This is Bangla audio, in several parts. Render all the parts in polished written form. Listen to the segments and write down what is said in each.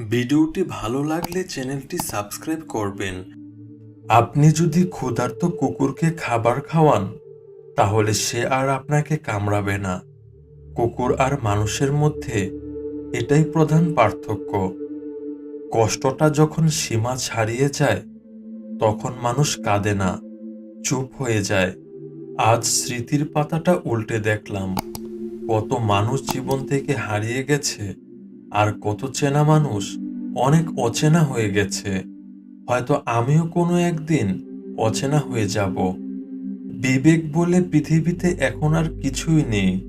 ভিডিওটি ভালো লাগলে চ্যানেলটি সাবস্ক্রাইব করবেন। আপনি যদি ক্ষুধার্ত কুকুরকে খাবার খাওয়ান, তাহলে সে আর আপনাকে কামড়াবে না। কুকুর আর মানুষের মধ্যে এটাই প্রধান পার্থক্য। কষ্টটা যখন সীমা ছাড়িয়ে যায়, তখন মানুষ কাঁদে না, চুপ হয়ে যায়। আজ স্মৃতির পাতাটা উল্টে দেখলাম, কত মানুষ জীবন থেকে হারিয়ে গেছে, আর কত চেনা মানুষ অনেক অচেনা হয়ে গেছে। হয়তো আমিও কোনো একদিন অচেনা হয়ে যাব। বিবেক বলে পৃথিবীতে এখন আর কিছুই নেই।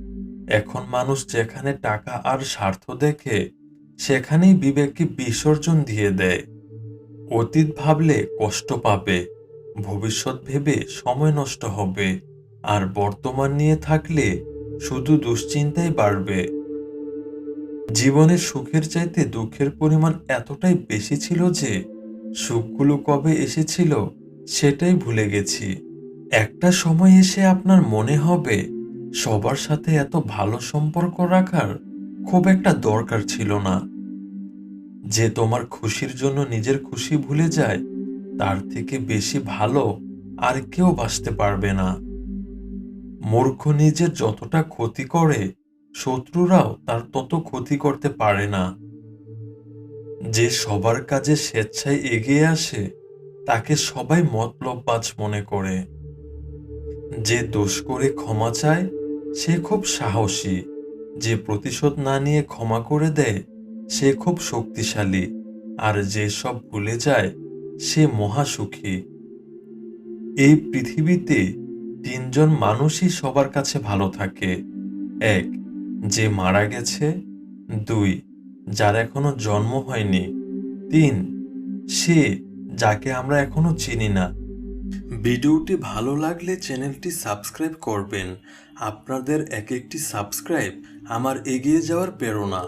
এখন মানুষ যেখানে টাকা আর স্বার্থ দেখে, সেখানেই বিবেককে বিসর্জন দিয়ে দেয়। অতীত ভাবলে কষ্ট পাবে, ভবিষ্যৎ ভেবে সময় নষ্ট হবে, আর বর্তমান নিয়ে থাকলে শুধু দুশ্চিন্তাই বাড়বে। জীবনের সুখের চাইতে দুঃখের পরিমাণ এতটাই বেশি ছিল যে সুখগুলো কবে এসেছিল সেটাই ভুলে গেছি। একটা সময় এসে আপনার মনে হবে সবার সাথে এত ভালো সম্পর্ক রাখার খুব একটা দরকার ছিল না। যে তোমার খুশির জন্য নিজের খুশি ভুলে যায়, তার থেকে বেশি ভালো আর কেউ বাসতে পারবে না। মূর্খ নিজের যতটা ক্ষতি করে, শত্রুরাও তার তত ক্ষতি করতে পারে না। যে সবার কাজে স্বেচ্ছায় এগিয়ে আসে, তাকে সবাই মতলববাজ মনে করে। যে দোষ করে ক্ষমা চায়, সে খুব সাহসী। যে প্রতিশোধ না নিয়ে ক্ষমা করে দেয়, সে খুব শক্তিশালী। আর যে সব ভুলে যায়, সে মহাসুখী। এই পৃথিবীতে তিনজন মানুষই সবার কাছে ভালো থাকে। এক, যে মারা গেছে। দুই, যার এখনো জন্ম হয়নি। তিন, সে যাকে আমরা এখনো চিনি না। ভিডিওটি ভালো লাগলে চ্যানেলটি সাবস্ক্রাইব করবেন। আপনাদের এক একটি সাবস্ক্রাইব আমার এগিয়ে যাওয়ার প্রেরণা।